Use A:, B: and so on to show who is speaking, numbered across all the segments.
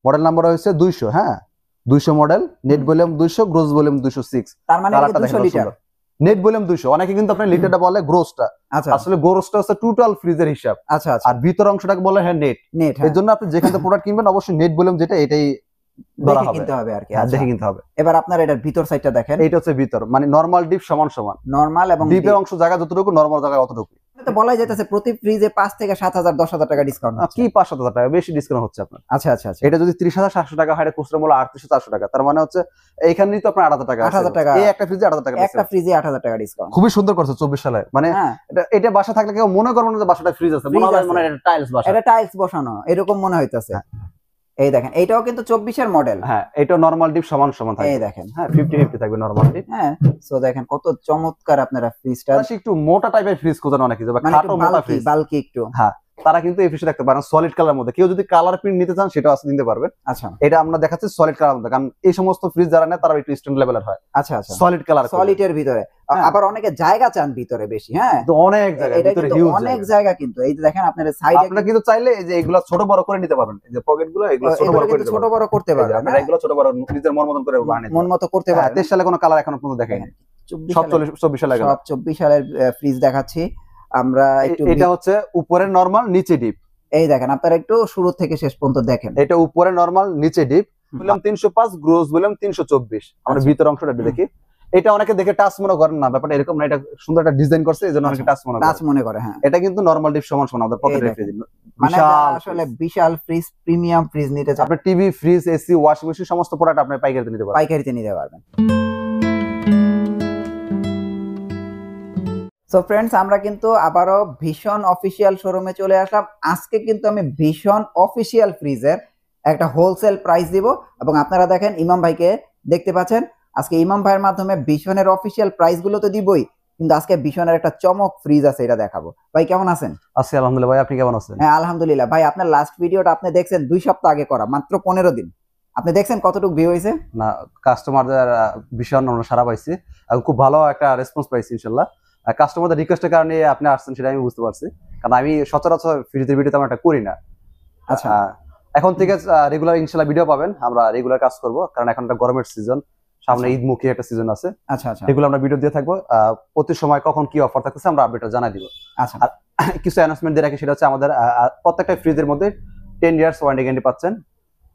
A: Model number হচ্ছে 200। হ্যাঁ 200 model, net volume 200, gross volume 206।
B: তার মানে 200 লিটার,
A: নেট ভলিউম 200। অনেকে কিন্তু আপনার লিটারটা বলে গ্রোসটা, আসলে গ্রোসটা হচ্ছে টোটাল ফ্রিজের হিসাব।
B: আচ্ছা আচ্ছা।
A: আর ভিতর অংশটাকে বলে হ্যাঁ নেট। এর জন্য আপনি যেখান থেকে প্রোডাক্ট কিনবেন অবশ্যই নেট ভলিউম যেটা এটাই ধরা হবে, কিনতে হবে আর কি। দেখে কিনতে হবে।
B: এবার আপনার এটার ভিতর সাইডটা দেখেন,
A: এইটা হচ্ছে ভিতর, মানে নরমাল ডিপ সমান সমান,
B: নরমাল এবং
A: ডিপের অংশ জায়গা যতটুকু নরমাল জায়গা অতটুকু।
B: তো বলাই যাইতেছে প্রতি ফ্রিজে 5 থেকে 7,000 10,000 টাকা ডিসকাউন্ট হচ্ছে।
A: কি 5-7,000 টাকা বেশি ডিসকাউন্ট হচ্ছে আপনার?
B: আচ্ছা আচ্ছা আচ্ছা।
A: এটা যদি 30,700 টাকা হয়, এটা খুচরা মূল্য 3800-400 টাকা। তার মানে হচ্ছে এইখানেই তো আপনার 8,000 টাকা,
B: 8,000 টাকা
A: এই একটা ফ্রিজে 8,000 টাকা,
B: একটা ফ্রিজে 8,000 টাকা ডিসকাউন্ট।
A: খুবই সুন্দর করছে 24 সালে। মানে এটা বাসা থাকলে কেউ মনে করবে না যে বাসাটা ফ্রিজ আছে, মনে হয় মানে এটা টাইলস বাসা,
B: এটা টাইলস বসানো এরকম মনে হইতাছে। এই দেখেন এইটাও কিন্তু 24 এর মডেল।
A: হ্যাঁ এটা নরমাল ডিপ সমান সমান থাকবে।
B: এই দেখেন
A: হ্যাঁ 50-50 থাকবে নরমাল ডিপ।
B: হ্যাঁ সো দেখেন কত চমৎকার আপনারা ফ্রিজটা।
A: একটু মোটা টাইপের ফ্রিজ খোঁজেন অনেকে, যে খাটো মোটা ফ্রিজ,
B: বালকি একটু।
A: হ্যাঁ তারা কিন্তু এই ফ্রিজটা রাখতে পারেন সলিড কালার মধ্যে। কেউ যদি কালার প্রিন্ট নিতে চান সেটাও আছে নিতে পারবেন।
B: আচ্ছা
A: এটা আমরা দেখাচ্ছি সলিড কালার মধ্যে, কারণ এই সমস্ত ফ্রিজ যারা নেয় তারা একটু স্ট্যান্ডার্ড লেভেলের হয়।
B: আচ্ছা আচ্ছা
A: সলিড কালার,
B: সলিডের ভিতরে আবার অনেকে জায়গা চান ভিতরে বেশি। হ্যাঁ
A: তো অনেক জায়গা ভিতরে হিউজ,
B: অনেক জায়গা কিন্তু এই যে দেখেন আপনার সাইডে
A: আপনি কিন্তু চাইলে এই যে এগুলা ছোট বড় করে নিতে পারবেন। এই যে পকেটগুলো এগুলো ছোট বড়
B: করতে পারবেন।
A: আপনারা এগুলো ছোট বড় নিজের মন মতন করে বানিয়ে
B: মন মতো করতে পারবেন।
A: 23 সালে কোনো কালার এখনো পর্যন্ত দেখাইনি, সব 24 সালে,
B: সব 24 সালের ফ্রিজ দেখাচ্ছি আমরা। একটু
A: এটা হচ্ছে উপরে নরমাল নিচে ডিপ।
B: এই দেখেন আপনারা একটু শুরু থেকে শেষ পর্যন্ত দেখেন।
A: এটা উপরে নরমাল নিচে ডিপ, বললাম 305, গ্রোস বললাম 324। আমরা ভিতর অংশটা দেখি। এটা অনেকে দেখে টাচ মনে করেন না, ব্যাপারটা এরকম না, এটা সুন্দর একটা ডিজাইন করছে এজন্য অনেকে টাচ মনে করে। হ্যাঁ এটা কিন্তু নরমাল ডিপ সমান সমান আমাদের পকেটের ফ্রিজ,
B: মানে আসলে বিশাল ফ্রিজ, প্রিমিয়াম ফ্রিজ নিতে চান,
A: আপনি TV, fridge, AC, washing machine সমস্ত প্রোডাক্ট আপনি পাইকারিতে নিতে পারবেন।
B: সো ফ্রেন্ডস আমরা কিন্তু আবারও ভীষণ অফিসিয়াল শোরুমে চলে আসলাম। আজকে কিন্তু আমি ভীষণ অফিসিয়াল ফ্রিজের একটা হোলসেল প্রাইস দিব, এবং আপনারা দেখেন ইমাম ভাইকে দেখতে পাচ্ছেন। আজকে ইমাম ভাইয়ের মাধ্যমে ভীষণের অফিসিয়াল প্রাইস গুলো তো দিবই, কিন্তু আজকে ভীষণের একটা চমক ফ্রিজ আছে, এটা দেখাবো। ভাই কেমন আছেন?
A: আছি আলহামদুলিল্লাহ। ভাই আপনি কেমন আছেন?
B: হ্যাঁ আলহামদুলিল্লাহ। ভাই আপনার লাস্ট ভিডিওটা আপনি দেখছেন 2 সপ্তাহ আগে করা, মাত্র 15 দিন। আপনি দেখছেন কতটুকু ভিউ হয়েছে?
A: না কাস্টমারদের ভীষণ সাড়া পাইছি, খুব ভালো একটা রেসপন্স পাইছি ইনশাআল্লাহ। কাস্টমারদের রিকোয়েস্টের কারণে আপনি আসছেন সেটা আমি বুঝতে পারছি, কারণ আমি সচরাচর ফ্রিজের ভিডিও তেমন একটা করি না।
B: আচ্ছা
A: এখন থেকে রেগুলার ইনশাআল্লাহ ভিডিও পাবেন, আমরা রেগুলার কাজ করব, কারণ এখন একটা গরমের সিজন, সামনে ঈদ মুখী একটা সিজন আছে।
B: আচ্ছা আচ্ছা
A: রেগুলার আমরা ভিডিও দিয়ে থাকবো, প্রতি সময় কখন কি অফার থাকতেছে আমরা আপডেটটা জানাই দিব।
B: আচ্ছা
A: আর কিছু অ্যানাউন্সমেন্ট দিয়ে রাখি, সেটা হচ্ছে আমাদের প্রত্যেকটা ফ্রিজের মধ্যে 10 ইয়ার্স ওয়ারেন্টি গ্যারান্টি পাচ্ছেন।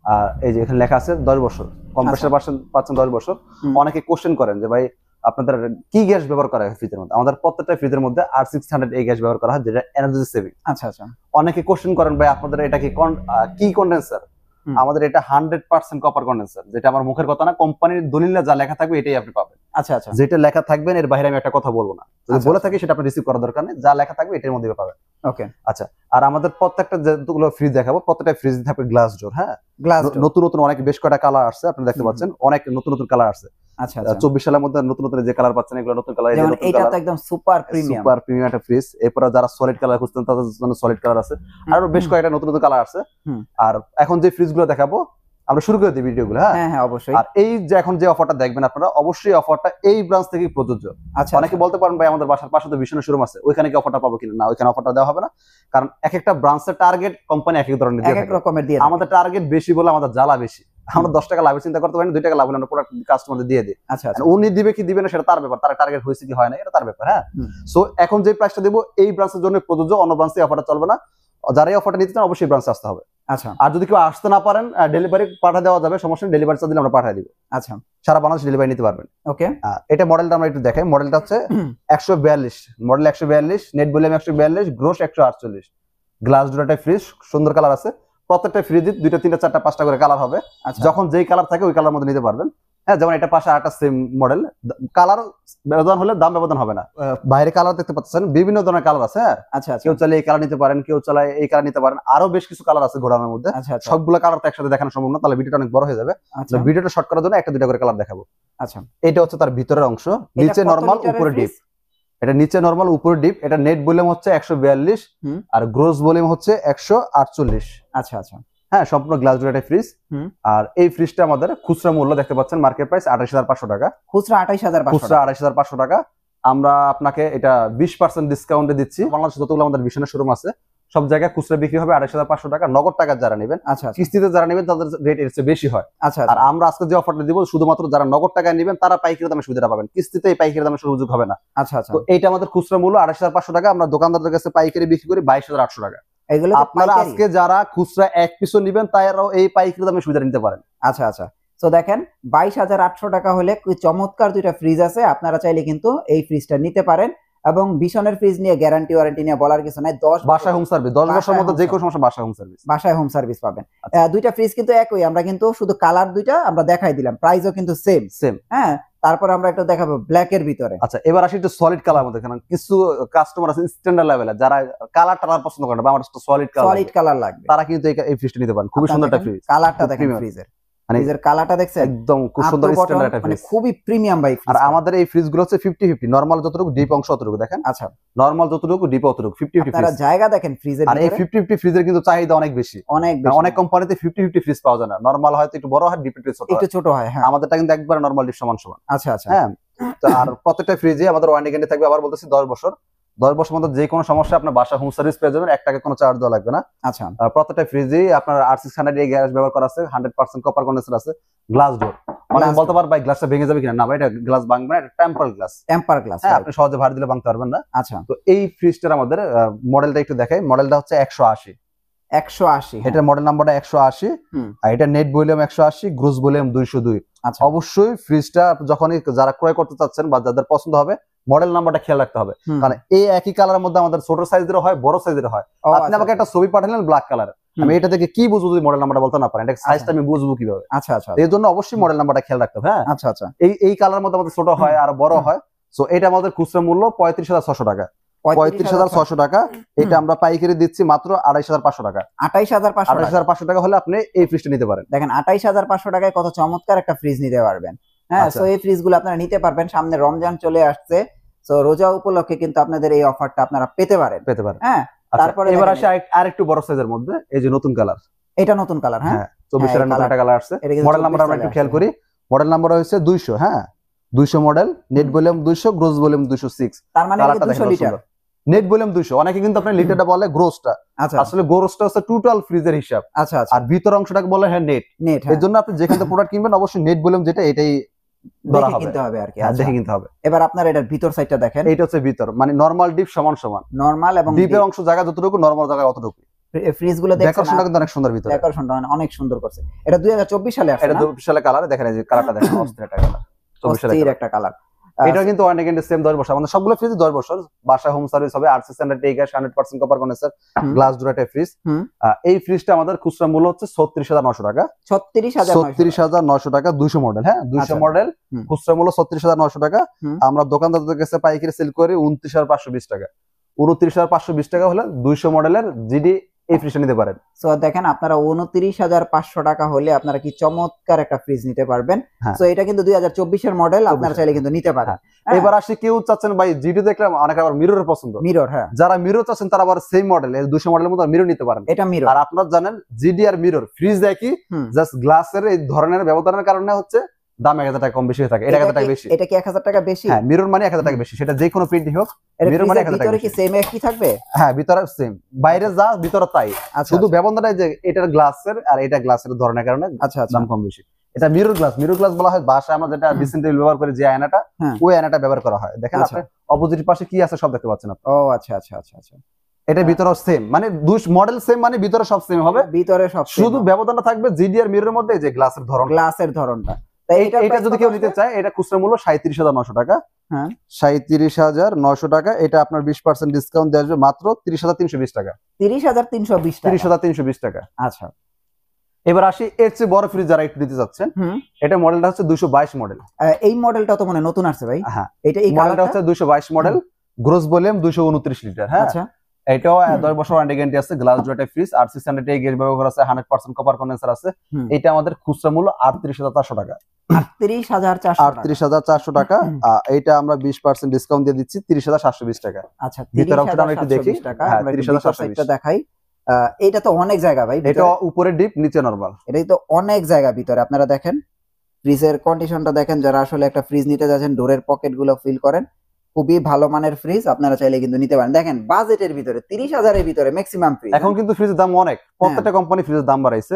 A: আর এই যে এখানে লেখা আছে 10 বছর কম্প্রেসার পাচ্ছেন 10 বছর। অনেকে কোশ্চেন করেন যে ভাই আপনাদের কি গ্যাস ব্যবহার করা হয় ফ্রিজের মধ্যে? আমাদের প্রত্যেকটা ফ্রিজের মধ্যে R600 এই গ্যাস ব্যবহার করা হয়, যেটা এনার্জি সেভিং।
B: আচ্ছা আচ্ছা।
A: অনেকে কোশ্চেন করেন ভাই আপনাদের এটা কি কন্ডেন্সার? আমাদের এটা 100% কপার কন্ডেন্সার, যেটা আমার মুখের কথা না, কোম্পানির দলিলে যা লেখা থাকবে এটাই আপনি পাবেন।
B: আচ্ছা আচ্ছা।
A: যেটা লেখা থাকবে এর বাইরে আমি একটা কথা বলবো না, যদি বলে থাকি সেটা আপনি রিসিভ করার দরকার নেই, যা লেখা থাকবে এটার মধ্যে পাবেন।
B: ওকে
A: আচ্ছা। আর আমাদের প্রত্যেকটা যেগুলো ফ্রিজ দেখাবো প্রত্যেকটা ফ্রিজ থাকবে গ্লাস ডোর। হ্যাঁ নতুন নতুন অনেক বেশ কয়টা কালার আসছে, আপনি দেখতে পাচ্ছেন অনেক নতুন নতুন কালার আছে।
B: আচ্ছা
A: 24 সালের মধ্যে নতুন নতুন যে কালার পাচ্ছেন এগুলো নতুন কালার।
B: যেমন এটা তো একদম সুপার প্রিমিয়াম
A: একটা ফ্রিজ। এরপরে যারা সলিড কালার খুঁজতেন তাদের জন্য সলিড কালার আছে, আরো বেশ কয়েকটা নতুন নতুন কালার আছে। আর এখন যে ফ্রিজ গুলো দেখাবো আমরা শুরু করে দিই ভিডিওগুলো।
B: হ্যাঁ হ্যাঁ অবশ্যই।
A: আর এই যে এখন যে অফারটা দেখবেন আপনারা, অবশ্যই অফারটা এই ব্রাঞ্চ থেকেই প্রযোজ্য।
B: আচ্ছা
A: অনেকে বলতে পারেন ভাই আমাদের বাসার পাশে তো ভীষণের শোরুম আছে, ওইখানে কি অফারটা পাবো কিনা? না, ওইখানে অফারটা দেওয়া হবে না, কারণ এক একটা ব্রাঞ্চের টার্গেট কোম্পানি এক এক ধরনের দিয়ে
B: এক এক রকমের দিয়ে।
A: আমাদের টার্গেট বেশি বলে আমাদের জ্বালা বেশি। আমরা 10 টাকা লাভের চিন্তা করতে পারি না, 2 টাকা লাভ হলে আমরা প্রোডাক্ট কাস্টমারদের দিয়ে দিই।
B: আচ্ছা আচ্ছা।
A: উনি দিবে কি দিবে না সেটা তার ব্যাপার, তার টার্গেট হয়েছে কি হয় না এটা তার ব্যাপার। হ্যাঁ সো এখন যে প্রাইসটা দেবো এই ব্রাঞ্চের জন্য প্রযোজ্য, অন্য ব্রাঞ্চে অফারটা চলবে না। যারা এই অফারটা নিতে চান অবশ্যই ব্রাঞ্চে আসতে হবে।
B: আচ্ছা।
A: আর যদি কেউ আসতে না পারেন ডেলিভারি পাঠা দেওয়া যাবে, সমস্যা নেই, ডেলিভারি চার্জ দিলে আমরা পাঠিয়ে দিব।
B: আচ্ছা
A: সারা বাংলাদেশ ডেলিভারি নিতে পারবেন।
B: ওকে।
A: এটা মডেলটা আমরা একটু দেখাই। মডেলটা হচ্ছে 142 model, 142 net volume 142, gross 148, glass ডোরটা ফ্রিজ, সুন্দর কালার আছে। প্রত্যেকটা ফ্রিজে 2টা 3টা 4টা 5টা করে কালার হবে। যখন যেই কালার থাকে ওই কালার মধ্যে নিতে পারবেন। হ্যাঁ যেমন এটা পাশে আরেকটা সেম মডেল, কালার ব্যবধান হলে দাম ব্যবধান হবে না। বাইরে কালার দেখতে পাচ্ছেন বিভিন্ন ধরনের কালার আছে। হ্যাঁ
B: আচ্ছা।
A: কেউ চাইলে এই কালার নিতে পারেন, কেউ চাইলে এই কালার নিতে পারেন, আরো বেশ কিছু কালার আছে ঘোড়ানোর মধ্যে। সবগুলো কালার তো একসাথে দেখানো সম্ভব না, তাহলে ভিডিওটা অনেক বড় হয়ে যাবে। ভিডিওটা শর্ট করার জন্য 1টা 2টা করে কালার দেখাবো।
B: আচ্ছা
A: এটা হচ্ছে তার ভিতরের অংশ, নিচে নরমাল উপরে ডিপ। এটা নিচে নরমাল উপরে ডিপ। এটা নেট ভলিউম হচ্ছে 142 আর গ্রোস ভলিউম হচ্ছে 148।
B: আচ্ছা আচ্ছা।
A: হ্যাঁ সম্পূর্ণ গ্লাস ডোর একটা ফ্রিজ। আর এই ফ্রিজটা আমাদের খুচরা মূল্য দেখতে পাচ্ছেন মার্কেট প্রাইস 28,500 টাকা।
B: খুচরা
A: 28,500 টাকা। আমরা আপনাকে এটা 20% ডিসকাউন্টে দিচ্ছি। বাংলাদেশে যতগুলো আমাদের ভীষণের শোরুম আছে সব জায়গায় খুচরা বিক্রি হবে 28500 টাকা। নগদ টাকা যারা নেবেন,
B: আচ্ছা আচ্ছা
A: কিস্তিতে যারা নেবেন তাদের রেট এর চেয়ে বেশি হয়।
B: আচ্ছা
A: আর আমরা আজকে যে অফারটা দিব শুধুমাত্র যারা নগদ টাকায় নেবেন তারা পাইকারি দামে সুবিধাটা পাবেন, কিস্তিতে এই পাইকারি দামে সুযোগ হবে না।
B: আচ্ছা আচ্ছা
A: তো এইটা আমাদের খুচরা মূল্য 28500 টাকা, আমরা দোকানদারদের কাছে পাইকারি বিক্রি করি 22800 টাকা।
B: এগুলো
A: আপনারা আজকে যারা খুচরা এক পিসও নেবেন তারাও এই পাইকারি দামে সুবিধা নিতে পারেন।
B: আচ্ছা আচ্ছা তো দেখেন 22800 টাকা হলে চমৎকার দুইটা ফ্রিজ আছে, আপনারা চাইলে কিন্তু এই ফ্রিজটা নিতে পারেন। এবং বিশনের ফ্রিজ নিয়ে গ্যারান্টি ওয়ারেন্টি নিয়ে বলার কিছু নাই, 10
A: বাসায় হোম সার্ভিস, 10 বছরের মধ্যে যে কোনো সমস্যা বাসায় হোম সার্ভিস,
B: বাসায় হোম সার্ভিস পাবেন। দুইটা ফ্রিজ কিন্তু একই, আমরা কিন্তু শুধু কালার দুইটা আমরা দেখাই দিলাম, প্রাইসও কিন্তু সেম
A: সেম।
B: হ্যাঁ, তারপর আমরা একটু দেখাবো ব্ল্যাক এর ভিতরে।
A: আচ্ছা এবার আসি একটু সলিড কালার মধ্যে, কারণ কিছু কাস্টমার আছে স্ট্যান্ডার্ড লেভেলে যারা কালার টালার পছন্দ করে না বা আমার সলিড কালার
B: লাগবে,
A: তারা কিন্তু এই ফ্রিজটা নিতে পারেন। খুবই সুন্দর একটা ফ্রিজ,
B: কালারটা দেখেন ফ্রিজের, ফ্রিজের কালারটা দেখছেন
A: একদম খুব সুন্দর স্ট্যান্ডার্ড একটা ফ্রিজ,
B: খুবই প্রিমিয়াম ভাই।
A: আর আমাদের এই ফ্রিজ গুলো হচ্ছে 50-50, নরমাল যতটুকু ডিপ অংশ ততটুকু দেখেন।
B: আচ্ছা
A: নরমাল যতটুকু ডিপ অতটুকু 50-50
B: আপনারা জায়গা দেখেন ফ্রিজের
A: ভিতরে। আর এই 50-50 ফ্রিজের কিন্তু চাহিদা অনেক বেশি, অনেক কোম্পানিতে 50-50 ফ্রিজ পাওয়া যায় না, নরমাল হয়তো একটু বড় হয়, ডিপ একটু ছোট হয়। হ্যাঁ, আমাদেরটা কিন্তু একবারে নরমাল ডিপ সমান সমান।
B: আচ্ছা আচ্ছা
A: হ্যাঁ, তো আর প্রত্যেকটা ফ্রিজে আমাদের ওয়ারেন্টি গ্যারান্টি থাকবে, আবার বলতেছি 10 বছর। 10 বছর মধ্যে যে কোনো সমস্যা আপনার বাসা হোম সার্ভিস পেয়ে যাবেন, 1 টাকা কোনো চার্জ দেওয়া লাগবে না।
B: আচ্ছা
A: প্রত্যেকটা ফ্রিজেই আপনার R600 এই গ্যাস ব্যবহার করা আছে, 100% কপার কন্ডেন্সার আছে, গ্লাস ডোর। মানে বলতে পার ভাই গ্লাসটা ভেঙে যাবে কিনা, না ভাই এটা গ্লাস ভাঙবে না, এটা টেম্পার গ্লাস। হ্যাঁ, আপনি সহজে ভারী দিলে ভাঙতে পারবেন না।
B: আচ্ছা,
A: তো এই ফ্রিজটার আমাদের মডেলটা একটু দেখাই, মডেলটা হচ্ছে 180। এটার মডেল নাম্বারটা 180, আর এটা নেট ভলিউম 180, গ্রোস ভলিউম 202।
B: আচ্ছা,
A: অবশ্যই ফ্রিজটা যখনই যারা ক্রয় করতে চাচ্ছেন বা যাদের পছন্দ হবে মডেল নাম্বারটা খেয়াল রাখতে হবে, কারণ এই একই কালারের মধ্যে আমাদের ছোট সাইজের হয়, বড় সাইজের হয়। আপনি আমাকে একটা ছবি পাঠালেন ব্ল্যাক কালার, আমি এটা থেকে কি বুঝবো যদি মডেল নাম্বারটা বলতে না পারেন, এটা সাইজটা আমি বুঝবো কিভাবে?
B: আচ্ছা আচ্ছা,
A: এই জন্য অবশ্যই মডেল নাম্বারটা খেয়াল রাখতে হবে। হ্যাঁ,
B: আচ্ছা আচ্ছা,
A: এই কালার মধ্যে আমাদের ছোট হয় আর বড় হয়। সো এটা আমাদের খুচরা মূল্য 35600 টাকা। 35600 টাকা। এটা আমরা পাইকারি দিচ্ছি মাত্র 28500 টাকা। 28500 টাকা হলে আপনি এই ফ্রিজটা নিতে পারেন।
B: দেখেন 28500 টাকায় কত চমৎকার একটা ফ্রিজ নিতে পারবেন। হ্যাঁ, সো এই ফ্রিজগুলো আপনারা নিতে পারবেন। সামনে রমজান চলে আসছে, সো রোজা উপলক্ষে কিন্তু আপনাদের এই অফারটা আপনারা পেতে পারেন।
A: হ্যাঁ, তারপরে এবার আসি আরেকটু বড় সাইজের মধ্যে, এই যে নতুন কালার,
B: এটা নতুন কালার। হ্যাঁ,
A: 24 এর নতুন একটা কালার আসছে। মডেল নাম্বার আমরা একটু খেয়াল করি, মডেল নাম্বার হচ্ছে 200। হ্যাঁ, 200 model, net volume 200, gross volume 206।
B: তার মানে 200 লিটার।
A: নেট ভলিউম 200, অনেকে কিন্তু আপনার লিটারটা বলে গ্রোসটা, আসলে গ্রোসটা হচ্ছে টোটাল ফ্রিজের হিসাব।
B: আচ্ছা আচ্ছা,
A: আর ভিতর অংশটাকে বলে হ্যাঁ নেট। এর জন্য আপনি যেখান থেকে প্রোডাক্ট কিনবেন অবশ্যই নেট ভলিউম যেটা এটাই
B: দেখে কিনতে হবে আর কি।
A: দেখে কিনতে হবে।
B: এবার আপনার এটার ভিতর সাইডটা দেখেন,
A: এটা হচ্ছে ভিতর, মানে নরমাল ডিপ সমান সমান,
B: নরমাল এবং
A: ডিপের অংশ জায়গা যতটুকু, নরমাল জায়গা অতটুকু।
B: ফ্রিজগুলো দেখেন,
A: ডেকোরেশনটা কিন্তু অনেক সুন্দর, ভিতরে
B: ডেকোরেশনটা অনেক সুন্দর করছে। এটা 2024 সালে আসছে,
A: এটা 24 সালে কালার। দেখেন এই যে কালারটা দেখেন, অস্থির একটা কালার, 24 সালের একটা কালার। এটা কিন্তু অনেক কিন্তু সেম 10 বছর, আমাদের সবগুলো ফ্রিজ 10 বছর। বাসা হোম সার্ভিস হবে, R600 এই গ্যাস, 100% কপার কন্ডেন্সার, গ্লাস ডোরাটা ফ্রিজ। এই ফ্রিজটা আমাদের খুচরা মূল্য হচ্ছে 36900 টাকা। 36900 টাকা, 200 মডেল। হ্যাঁ, 200 মডেল, খুচরা মূল্য 36900 টাকা। আমরা দোকানদারদের কাছে পাইকারি সেল করি 29520 টাকা। 29520 টাকা হলে 200 মডেলের জিডি এই ফ্রিজটা নিতে পারেন।
B: সো দেখেন আপনারা 29500 টাকা হলে আপনারা কি চমৎকার একটা ফ্রিজ নিতে পারবেন। সো এটা কিন্তু 2024 এর মডেল, আপনারা চাইলে কিন্তু নিতে পারেন।
A: এবার আসি কেউ চাচ্ছেন ভাই জিডি দেখলাম, অনেকে আবার মিররের পছন্দ,
B: মিরর। হ্যাঁ,
A: যারা মিরর চাচ্ছেন তারা আবার সেম মডেল 200 মডেলের মধ্যে মিরর নিতে পারেন।
B: এটা মিরর।
A: আর আপনারা জানেন জিডি আর মিরর ফ্রিজ একই, জাস্ট গ্লাসের এই ধরনের ব্যবধানের কারণে হচ্ছে দাম 1000 টাকা কম বেশি হয়ে থাকে। এটা 1000 টাকা বেশি।
B: এটা কি 1000 টাকা বেশি?
A: হ্যাঁ, মিরর মানে 1000 টাকা বেশি, সেটা যে কোনো প্রিন্টই হোক, মিরর মানে 1000 টাকা
B: ভিতরে কি সেম একই থাকবে?
A: হ্যাঁ, ভিতরে সেম, বাইরে যা ভিতরে তাই, শুধু ব্যবধানটা যে এটার গ্লাসের আর এটা গ্লাসের ধরনের কারণে দাম কম বেশি। এটা মিরর গ্লাস। মিরর গ্লাস বলা হয় বাসায় আমরা যেটা রিসেন্টলি ব্যবহার করি, যে আয়নাটা, ওই আয়নাটা ব্যবহার করা হয়। দেখেন আপনি অপোজিট পাশে কি আছে সব দেখতে পাচ্ছেন আপনি।
B: ও আচ্ছা আচ্ছা আচ্ছা আচ্ছা,
A: এটা ভিতরে সেম, মানে মডেল সেম, মানে ভিতরে সব সেম হবে,
B: ভিতরে সব
A: শুধু ব্যবধানটা থাকবে জিডি আর মিররের মধ্যে, যে গ্লাসের ধরনটা। এটা যদি কেউ নিতে চায়, এটা খুচরা মূল্য 37900 টাকা। হ্যাঁ, 37900 টাকা। এটা আপনার 20% ডিসকাউন্ট দেওয়া যাবে মাত্র 30320 টাকা।
B: 30320 টাকা,
A: 30320 টাকা।
B: আচ্ছা,
A: এবার আসি এর চেয়ে বড় ফ্রিজ যারা একটু দিতে যাচ্ছেন, এটা মডেলটা হচ্ছে 222 মডেল।
B: এই মডেলটা তো মানে নতুন আসছে ভাই।
A: হ্যাঁ, এই মডেলটা হচ্ছে 222 মডেল, গ্রোস ভলিউম 229 লিটার। হ্যাঁ, আচ্ছা, এটাও 10 বছর ওয়ারেন্টি গ্যারান্টি আছে, গ্লাস ডোরাটা ফ্রিজ, R600 এই গ্যাস ব্যবহার আছে, 100% কপার কন্ডেন্সার আছে। এটা আমাদের খুচরা মূল্য 38400 টাকা। 38400 টাকা। এটা আমরা 20% ডিসকাউন্ট দিয়ে দিচ্ছি 30720 টাকা।
B: আচ্ছা,
A: ভিতর অংশটা আমরা একটু দেখি।
B: হ্যাঁ, 30720 দেখাই। এটা তো অনেক জায়গা ভাই,
A: এটা উপরে ডিপ, নিচে নরমাল।
B: এটাই তো অনেক জায়গা ভিতরে। আপনারা দেখেন ফ্রিজের কন্ডিশনটা দেখেন, যারা আসলে একটা ফ্রিজ নিতে যাচ্ছেন, ডোরের পকেট গুলো ফিল করেন, খুবই ভালো মানের ফ্রিজ, আপনারা চাইলে কিন্তু নিতে পারেন। দেখেন বাজেটের ভিতরে 30,000-এর ভিতরে ম্যাক্সিমাম ফ্রিজ।
A: এখন কিন্তু ফ্রিজের দাম অনেক, প্রত্যেকটা কোম্পানি ফ্রিজের দাম বাড়াইছে।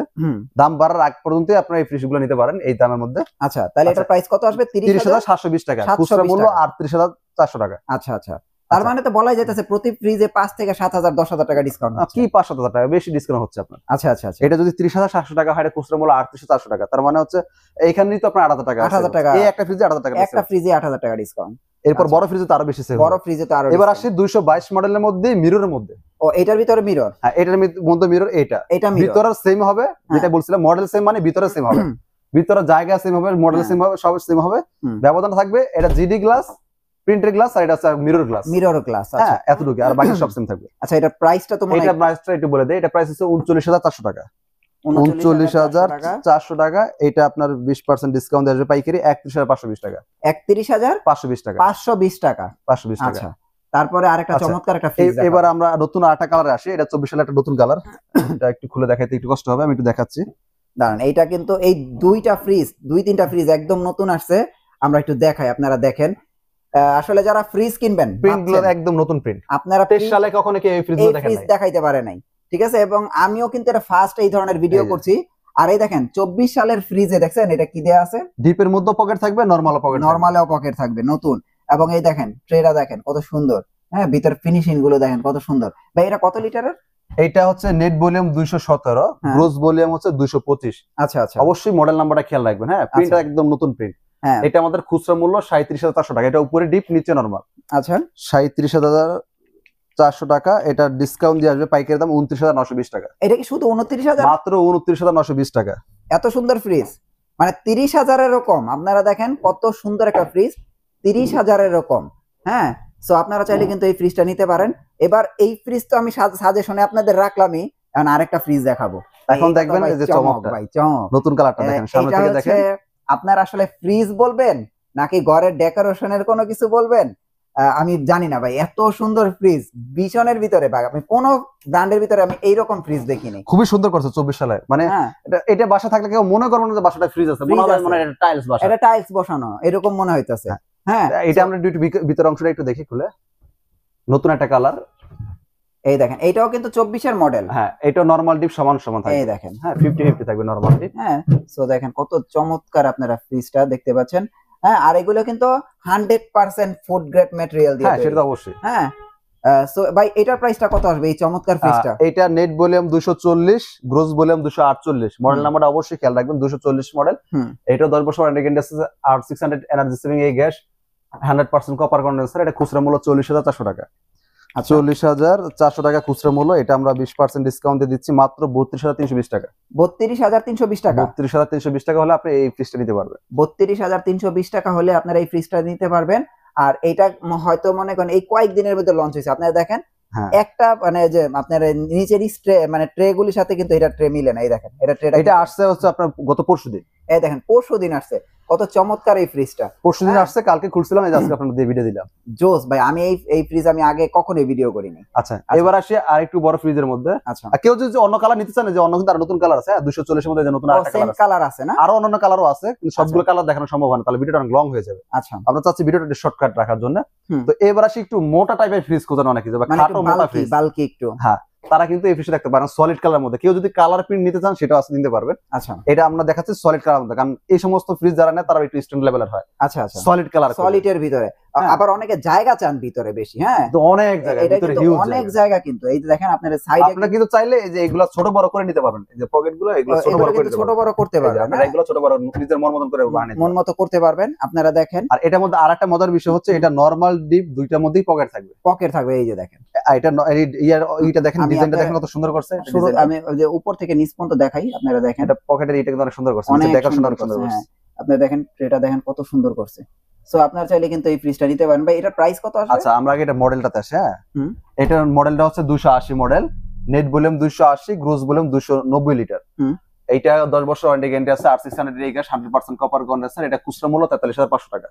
A: দাম বাড়ার আগ পর্যন্ত আপনারা এই ফ্রিজগুলো নিতে পারেন এই দামের মধ্যে।
B: আচ্ছা, তাহলে এটার প্রাইস কত আসবে?
A: 30,720 টাকা, খুচরা মূল্য 38,400 টাকা।
B: আচ্ছা আচ্ছা, তার মানে তো বলাই যাইতেছে প্রতি ফ্রিজে 5 থেকে 7,000 10,000 টাকা ডিসকাউন্ট হচ্ছে।
A: কি 5-7,000 টাকা বেশি ডিসকাউন্ট হচ্ছে আপনার।
B: আচ্ছা আচ্ছা আচ্ছা,
A: এটা যদি 30,700 টাকা হয়, এটা খুচরা মূল্য 38,400 টাকা। তার মানে হচ্ছে এইখানেই তো আপনার 8,000 টাকা,
B: 8,000 টাকা,
A: এই একটা ফ্রিজে 8,000 টাকা,
B: একটা ফ্রিজে 8,000 টাকা ডিসকাউন্ট।
A: এরপর বড় ফ্রিজে তো আরো বেশি সেল,
B: বড় ফ্রিজে তো আরো।
A: এবার আসে 222 মডেলের মধ্যে, মিররের মধ্যে।
B: ও, এটার ভিতরে মিরর?
A: হ্যাঁ, এটার মধ্যে মিরর। এটা ভিতরের সেম হবে, যেটা বলছিলাম মডেল সেম মানে ভিতরে সেম হবে, ভিতরে জায়গা সেম হবে, মডেল সেম হবে, সব সেম হবে। ব্যবধান থাকবে এটা জিডি গ্লাস, প্রিন্টেড গ্লাস, আর এটা হচ্ছে মিরর গ্লাস।
B: মিরর গ্লাস, আচ্ছা,
A: এতটুকু, আর বাকি সব সেম থাকবে।
B: আচ্ছা, এটা প্রাইসটা তো
A: এটা প্রাইসটা একটু বলে দেই। এটা প্রাইস হচ্ছে 39,400 টাকা। 39,400 টাকা। এটা আপনার 20% ডিসকাউন্ট দেওয়া যাবে পাইকারি 31,520 টাকা।
B: 31,520
A: টাকা,
B: 520 টাকা,
A: 520 টাকা।
B: আচ্ছা, তারপরে আরেকটা চমৎকার একটা ফ্রিজ।
A: এবার আমরা নতুন আরেকটা কালারে আসি। এটা 24 সালের একটা নতুন কালার। এটা একটু খুলে দেখাইতে একটু কষ্ট হবে, আমি একটু দেখাচ্ছি।
B: দাঁড়ান, এইটা কিন্তু এই দুইটা ফ্রিজ, 2-3টা ফ্রিজ একদম নতুন আসছে, আমরা একটু দেখাই, আপনারা দেখেন। আসলে যারা ফ্রিজ কিনবেন,
A: প্রিন্টগুলো একদম নতুন প্রিন্ট,
B: আপনারা
A: 23 সালে কখনো কি এই ফ্রিজগুলো
B: দেখাইতে পারে নাই, ঠিক আছে? এবং আমিও কিন্তু এটা ফার্স্ট এই ধরনের ভিডিও করছি। আর এই দেখেন 24 সালের ফ্রিজে দেখছেন এটা কি দেয়া আছে?
A: ডিপের মধ্যে পকেট থাকবে, নরমালও
B: পকেট থাকবে, নতুন। এবং এই দেখেন ট্রেটা দেখেন কত সুন্দর, হ্যাঁ, ভিতর ফিনিশিং গুলো দেখেন কত সুন্দর। ভাই এটা কত লিটারের?
A: এটা হচ্ছে নেট ভলিউম 217, গ্রোস ভলিউম হচ্ছে 225।
B: আচ্ছা আচ্ছা,
A: অবশ্যই মডেল নাম্বারটা খেয়াল রাখবেন। হ্যাঁ, প্রিন্টটা একদম নতুন প্রিন্ট। এটা আমাদের খুচরা মূল্য 37,400 টাকা। এটা উপরে ডিপ, নিচে নরমাল।
B: আচ্ছা,
A: 37,400 টাকা। এটা ডিসকাউন্ট দিয়ে আসবে পাইকারি দাম 29,920 টাকা।
B: এটা কি শুধু 29,000?
A: মাত্র 29,920 টাকা।
B: এত সুন্দর ফ্রিজ, মানে 30,000-এরও কম। আপনারা দেখেন কত সুন্দর একটা ফ্রিজ, 30,000-এরও কম। হ্যাঁ, সো আপনারা চাইলে কিন্তু এই ফ্রিজটা নিতে পারেন। এবার এই ফ্রিজ তো আমি সাজেশনে আপনাদের রাখলামই, এখন আরেকটা ফ্রিজ দেখাবো।
A: এখন দেখবেন এই যে চমকটা,
B: ভাই চমক,
A: নতুন কালারটা দেখেন, সামনে থেকে দেখেন।
B: আপনারা আসলে ফ্রিজ বলবেন নাকি ঘরের ডেকোরেশনের কোনো কিছু বলবেন আমি জানি না ভাই, এত সুন্দর ফ্রিজ বিশনের ভিতরে। ভাই আমি কোন ব্র্যান্ডের ভিতরে আমি এইরকম ফ্রিজ দেখিনি।
A: খুবই সুন্দর করছে 24 সালে। মানে এটা বাসা থাকলে কেউ মনে করবে না যে বাসাটা ফ্রিজ আছে, মনে হয় এটা টাইলস বাসা, এটা
B: টাইলস বসানো এরকম মনে হইতাছে। হ্যাঁ,
A: এটা আমরা একটু ভিতর অংশটা একটু দেখি খুলে। নতুন একটা কালার,
B: এই দেখেন, এইটাও কিন্তু 24-এর মডেল।
A: হ্যাঁ, এটা নরমাল ডিপ সমান সমান থাকবে।
B: এই দেখেন,
A: হ্যাঁ, 50-50 থাকবে নরমাল ডিপ।
B: হ্যাঁ, সো দেখেন কত চমৎকার আপনারা ফ্রিজটা দেখতে পাচ্ছেন। হ্যাঁ, আর এগুলো কিন্তু 100% ফুড গ্রেড ম্যাটেরিয়াল দিয়ে।
A: হ্যাঁ, সেটা তো অবশ্যই।
B: হ্যাঁ, সো ভাই এটার প্রাইসটা কত আসবে এই চমৎকার ফ্রিজটা?
A: এটা net volume 240, gross volume 248। Model নাম্বারটা অবশ্যই খেয়াল রাখবেন, 240 মডেল। এটা 10 বছর ওয়ারেন্টি গ্যারান্টি আছে, আর 600 এনার্জি সেভিং এই গ্যাস, 100% কপার কন্ডেন্সার। এটা খুচরা মূল্য 40,400 টাকা। 40,400 টাকা খুচরা মূল্য। এটা আমরা 20% ডিসকাউন্ট দিয়ে দিচ্ছি মাত্র 32,320 টাকা।
B: 32,320 টাকা?
A: 32,320 টাকা হলে আপনি এই ফ্রিজটা নিতে পারবেন।
B: 32,320 টাকা হলে আপনারা এই ফ্রিজটা নিতে পারবেন। আর এটা হয়তো মনে করেন এই কয়েকদিনের মধ্যে লঞ্চ হয়েছে। আপনারা দেখেন একটা মানে যে আপনার নিচের ট্রে, মানে ট্রে গুলির সাথে কিন্তু এটা ট্রে মিলে না। এই দেখেন, এটা
A: আসছে হচ্ছে আপনার গত পরশুদিন।
B: এই দেখেন, পরশুদিন আসছে। কত চমৎকার এই ফ্রিজটা,
A: পরশুদিন আসছে, কালকে খুলছিলাম, এই আজকে আপনাদের ভিডিও দিলাম।
B: জোস ভাই, আমি এই ফ্রিজ আমি আগে কখনোই ভিডিও করিনি।
A: আচ্ছা, এবার আসি আরেকটু বড় ফ্রিজের মধ্যে।
B: আচ্ছা,
A: কেউ যদি অন্য কালার নিতে চান, যে অন্য কিন্তু আর নতুন কালার আছে, 240 এর মধ্যে যে নতুন আরেকটা
B: কালার আছে না,
A: আরো অন্যান্য কালারও আছে, কিন্তু সবগুলো কালার দেখানো সম্ভব হয় না, তাহলে ভিডিওটা অনেক লং হয়ে যাবে।
B: আচ্ছা,
A: আমরা চাচ্ছি ভিডিওটা শর্টকাট রাখার জন্য। তো এবার আসি একটু মোটা টাইপের ফ্রিজ খোঁজেন অনেকে, যে খাটো মোটা ফ্রিজ,
B: বালকি একটু।
A: হ্যাঁ, তারা কিন্তু এই ফ্রিজটা দেখতে পারেন সলিড কালার মধ্যে। কেউ যদি কালার প্রিন্ট নিতে চান সেটাও আছে, নিতে পারবেন।
B: আচ্ছা,
A: এটা আমরা দেখাচ্ছি সলিড কালার মধ্যে, কারণ এই সমস্ত ফ্রিজ যারা নেয় তারা একটু স্ট্যান্ডার্ড লেভেলের হয়।
B: আচ্ছা আচ্ছা,
A: সলিড কালার,
B: সলিডের ভিতরে। আবার অনেকে জায়গা চান ভিতরে বেশি। হ্যাঁ,
A: তো অনেক জায়গা, ভিতরে হিউজ
B: অনেক জায়গা। কিন্তু এই দেখেন আপনার সাইডে,
A: আপনারা কিন্তু চাইলে এই যে এগুলা ছোট বড় করে নিতে পারবেন। এই যে পকেটগুলো, এগুলো ছোট বড়
B: করতে পারবেন।
A: আপনারা এগুলো ছোট বড় নিজের মন মতন করে বানাতে,
B: মন মতো করতে পারবেন আপনারা। দেখেন,
A: আর এটার মধ্যে আরেকটা মজার বিষয় হচ্ছে, এটা নরমাল ডিপ দুইটার মধ্যেই পকেট থাকবে। এই যে দেখেন, এটা দেখেন, ডিজাইনটা দেখেন কত সুন্দর করছে।
B: আমি যে উপর থেকে নিচ পর্যন্ত দেখাই, আপনারা দেখেন
A: এটা পকেটের এটা কিন্তু অনেক সুন্দর করছে, দেখাশোনা অনেক সুন্দর করছে।
B: আপনারা দেখেন ট্রেটা দেখেন কত সুন্দর করছে। সো আপনারা চাইলে কিন্তু এই ফ্রিজটা নিতে পারেন। ভাই এটার প্রাইস কত আসবে?
A: আচ্ছা, আমরা আগে এটা মডেলটাতে আসি। হ্যাঁ, এটার মডেলটা হচ্ছে 280 model, net volume 280, gross volume 290 litre. এইটা 10 বছর ওয়ারেন্টি গ্যারান্টি আছে, আর 600 এই গ্যাস, 100% কপার কন্ডেন্সার। এটা খুচরা মূল্য 43,500 টাকা।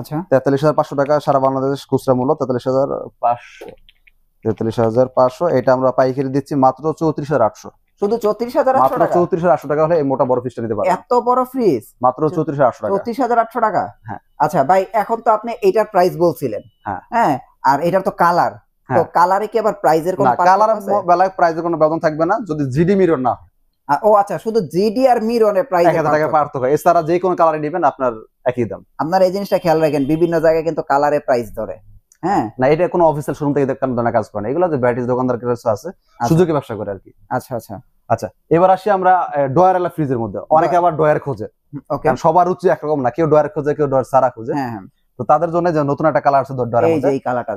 B: আচ্ছা,
A: 43,500 টাকা সারা বাংলাদেশ খুচরা মূল্য 43,500। এটা আমরা পাইকারি দিচ্ছি মাত্র 34,800।
B: শুধু 34,800 টাকা?
A: 34,800 টাকা হলে এই মোটা বড় ফ্রিজটা নিতে পারবেন।
B: এত বড় ফ্রিজ
A: মাত্র 34,800 টাকা।
B: 34,800 টাকা।
A: হ্যাঁ,
B: আচ্ছা ভাই, এখন তো আপনি এটার প্রাইস বলছিলেন,
A: হ্যাঁ
B: হ্যাঁ, আর এটার তো কালার, তো কালারে কি আবার প্রাইজের কোনো
A: কালার বেলায় প্রাইসের কোনো ব্যবধান থাকবে না যদি জিডি মিরর না।
B: ও আচ্ছা, শুধু জিডি আর মিররের প্রাইস
A: 1000 টাকা পার্থক্য, এছাড়া যে কোনো কালারে নেবেন আপনার একই দাম।
B: আপনারা এই জিনিসটা খেয়াল রাখেন, বিভিন্ন জায়গায় কিন্তু কালারে প্রাইস ধরে। হ্যাঁ
A: না, এটা কোনো অফিসিয়াল শোরুম থেকে দেখানোর জন্য কাজ করে না, এগুলো যে ব্যাটারি দোকানদার কাছে আছে সুযোগে ব্যবসা করে আর কি।
B: আচ্ছা আচ্ছা
A: আচ্ছা, এবার আসি আমরা ডয়ারওয়ালা ফ্রিজের মধ্যে। অনেকে আবার ডয়ার খোঁজে, কারণ সবার রুচি একরকম না, কেউ ডয়ার খোঁজে, কেউ ডয়ার সারা খোঁজে। তো তাদের জন্য যে নতুন একটা কালার আছে ডয়ারের মধ্যে,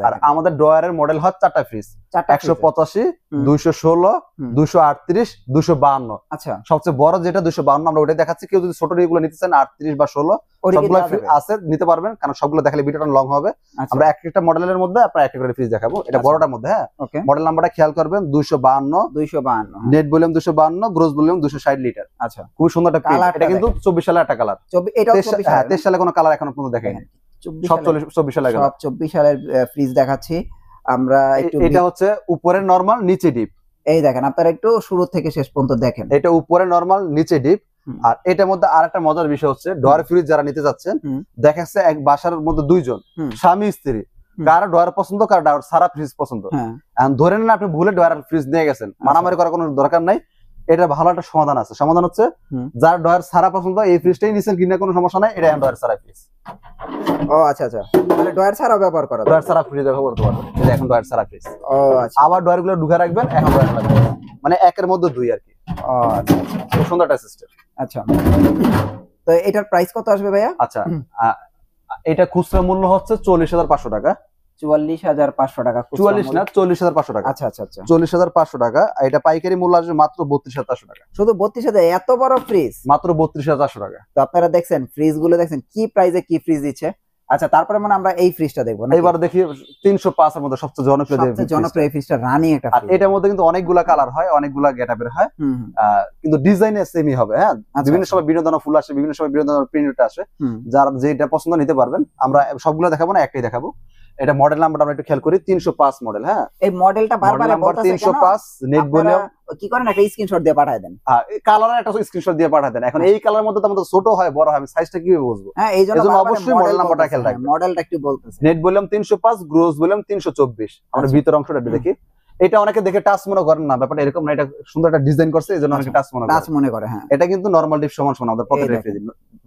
A: আর আমাদের ডয়ারের মডেল হয় 4টা ফ্রিজ, 185, 216, 238, 252।
B: আচ্ছা,
A: সবচেয়ে বড় যেটা 252 আমরা ওটাই দেখাচ্ছি। কেউ যদি ছোট এগুলো নিতে চান 38 বা 16 সবগুলো আছে, নিতে পারবেন, কারণ সবগুলো দেখালে ভিডিওটা লং হবে। আমরা একটা মডেলের মধ্যে আপনার একটা করে ফ্রিজ দেখাবো, এটা বড়টার মধ্যে। হ্যাঁ, মডেল নাম্বারটা খেয়াল করবেন, 252, net volume 252, gross volume 260 litre. আচ্ছা, খুব সুন্দর একটা প্রিন্ট। এটা কিন্তু 24 সালের একটা কালার। হ্যাঁ, 23 সালে কোনো কালার এখনো পর্যন্ত দেখাইনি। সব 24 সালের,
B: সব 24 সালের ফ্রিজ দেখাচ্ছি আমরা।
A: এটা হচ্ছে উপরে নরমাল, নিচে ডিপ।
B: এই দেখেন, আপনারা একটু শুরু থেকে শেষ পর্যন্ত দেখেন।
A: এটা উপরে নরমাল, নিচে ডিপ। আর এটার মধ্যে আরেকটা মজার বিষয় হচ্ছে, ডয়ার ফ্রিজ যারা নিতে যাচ্ছেন, দেখা যাচ্ছে এক বাসার মধ্যে দুইজন স্বামী স্ত্রী, কার ডয়ার পছন্দ, কার ডয়ার সারা ফ্রিজ পছন্দ। ধরে নেন আপনি ভুলে ডয়ার ফ্রিজ নিয়ে গেছেন, মারামারি করার কোনো দরকার নাই। এটা ভালো একটা সমাধান আছে। সমাধান হচ্ছে, যার ডয়ার সারা পছন্দ এই ফ্রিজটাই নিছেন, কিনা কোনো সমস্যা নাই, এটা ডয়ার সারা ফ্রিজ।
B: ও আচ্ছা আচ্ছা, মানে ডয়ার ছাড়া ব্যবহার করা,
A: ডয়ার সারা ফ্রিজ ব্যবহার করতে পারবেন। এটা এখন ডয়ার সারা ফ্রিজ।
B: ও আচ্ছা,
A: আবার ডয়ার গুলো ঢুকে রাখবেন, এখন ডয়ার লাগবে, মানে একের মধ্যে দুই আর কি।
B: ও আচ্ছা,
A: খুব সুন্দর একটা সিস্টেম।
B: আচ্ছা, তো এটার প্রাইস কত আসবে ভাইয়া?
A: আচ্ছা, এটা খুচরা মূল্য হচ্ছে 40,500 টাকা।
B: 44,500 টাকা?
A: 44 না, 40,500 টাকা।
B: আচ্ছা আচ্ছা আচ্ছা,
A: 40,500 টাকা। এটা পাইকারি মূল্য আসবে মাত্র 32,400 টাকা।
B: শুধু 32,000? এত বড় ফ্রিজ
A: মাত্র 32,400 টাকা।
B: তো আপনারা দেখছেন ফ্রিজ গুলো, দেখছেন কি প্রাইসে কি ফ্রিজ দিচ্ছে। আচ্ছা, তারপরে মানে আমরা এই ফ্রিজটা দেখবো।
A: এবার দেখি 305 এর মধ্যে সবচেয়ে জনপ্রিয়
B: ফ্রিজটা, রানিং একটা ফ্রিজ।
A: এটার মধ্যে কিন্তু অনেকগুলা কালার হয়, অনেকগুলা গেটআপের হয়, কিন্তু ডিজাইনে সেমই হবে। হ্যাঁ, বিভিন্ন সময় বিভিন্ন ধরনের ফুল আসে, বিভিন্ন সময় বিভিন্ন ধরনের প্রিন্ট আসে। যার যেটা পছন্দ নিতে পারবেন। আমরা সবগুলো দেখাবো না, একটাই দেখাবো। এটা মডেল নাম্বারটা আমরা একটু খেয়াল করি, 305 মডেল। হ্যাঁ,
B: এই মডেলটা বারবার বলতাছে
A: 305, নেট ভলিউম।
B: কি করেন, একটা স্ক্রিনশট দিয়ে পাঠিয়ে দেন।
A: হ্যাঁ, এই কালারের একটা স্ক্রিনশট দিয়ে পাঠিয়ে দেন। এখন এই কালারের মধ্যে তো আমাদের ছোট হয়, বড় হয়, আমি সাইজটা কিভাবে বুঝবো?
B: হ্যাঁ, এইজন্য
A: অবশ্যই মডেল নাম্বারটা খেয়াল রাখবেন।
B: মডেলটা একটু বলতেছে,
A: নেট ভলিউম 305, গ্রোস ভলিউম 324। আমরা ভিতর অংশটা দেখি। এটা অনেকে দেখে টাচ মনে করেন না, ব্যাপারটা এরকম না। এটা সুন্দর একটা ডিজাইন করছে, এজন্য অনেকে টাচ মনে করে। হ্যাঁ, এটা কিন্তু নরমাল ডিপ সমান আমাদের পকেটের ফ্রিজ।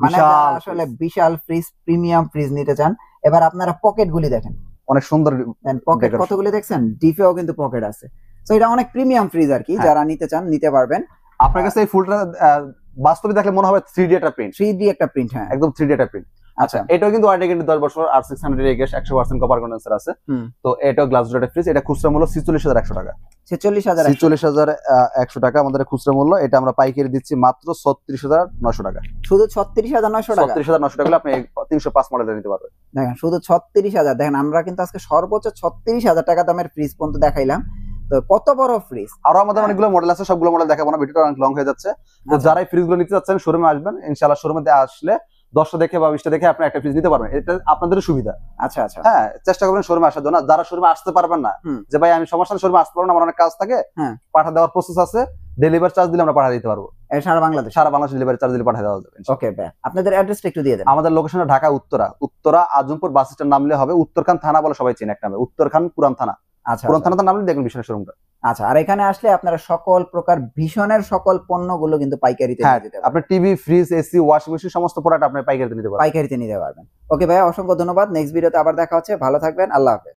B: মানে আসলে বিশাল ফ্রিজ, প্রিমিয়াম ফ্রিজ নিতে চান, এবার আপনারা পকেট গুলি দেখেন,
A: অনেক সুন্দর
B: পকেট কতগুলি দেখছেন, ডিপেও কিন্তু পকেট আছে। তো এটা অনেক প্রিমিয়াম ফ্রিজ আর কি, যারা নিতে চান নিতে পারবেন।
A: আপনার কাছে এই ফুলটা বাস্তবে দেখলে মনে হবে 3D একটা প্রিন্ট।
B: 3D একটা প্রিন্ট, হ্যাঁ,
A: একদম 3D একটা প্রিন্ট। আচ্ছা, এটাও কিন্তু ওয়ারেন্টি গ্যারান্টি 10 বছর, আর 600 এর গ্যাস, 100% কপার কন্ডেন্সার আছে। তো এটাও গ্লাস ডোরের ফ্রিজ। এটা খুচরা মূল্য 46,100 টাকা। 46,100 টাকা আমাদের খুচরা মূল্য। এটা আমরা পাইকারি দিচ্ছি মাত্র 36,900 টাকা।
B: শুধু 36,900 টাকা?
A: 36,900 টাকা আপনি 305 মডেলটা নিতে পারবেন।
B: দেখেন, শুধু 36,000। দেখেন, আমরা কিন্তু আজকে সর্বোচ্চ 36,000 টাকা দামের ফ্রিজ পর্যন্ত দেখাইলাম। তো কত বড় ফ্রিজ!
A: আরো আমাদের অনেকগুলো মডেল আছে, সবগুলো মডেল দেখাবো না, ভিডিওটা অনেক লং হয়ে যাচ্ছে। তো যারা এই ফ্রিজগুলো নিতে যাচ্ছেন, শোরুমে আসবেন, ইনশাআল্লাহ শোরুমে আসলে 10টা দেখে বা 20টা দেখে আপনি একটা ফ্রিজ নিতে পারবেন। এটা আপনাদের সুবিধা।
B: আচ্ছা আচ্ছা,
A: হ্যাঁ, চেষ্টা করবেন শোরুমে আসার জন্য। যারা শোরুমে আসতে পারবেন না, যে ভাই আমি সমস্যা শোরুমে আসতে পারবো না, আমার অনেক কাজ থাকে, পাঠা দেওয়ার প্রসেস আছে, ডেলিভারি চার্জ দিলে আমরা পাঠা দিতে পারবো।
B: সারা বাংলাদেশ
A: ডেলিভারি চার্জ দিলে পাঠা দেওয়া যাবে।
B: ওকে ভাই, আপনাদের অ্যাড্রেসটা একটু দিয়ে দেন।
A: আমাদের লোকেশনটা ঢাকা উত্তরা আজমপুর বাস স্ট্যান্ড নামলে হবে। উত্তরখান থানা বলে সবাই চেনে, এক নামে উত্তরখান পুরান থানা।
B: আচ্ছা,
A: পুরান থানাতে নামলে দেখবেন ভীষণের শোরুমটা।
B: আচ্ছা, আর এখানে আসলে আপনারা সকল প্রকার ভীষণের সকল পণ্যগুলো কিন্তু পাইকারিতে নিতে পারবেন।
A: আপনি TV, fridge, AC, washing machine সমস্ত প্রোডাক্ট আপনি পাইকারিতে নিতে পারবেন।
B: ওকে ভাই, অসংখ্য ধন্যবাদ। নেক্সট ভিডিওতে আবার দেখা হচ্ছে। ভালো থাকবেন, আল্লাহ হাফেজ।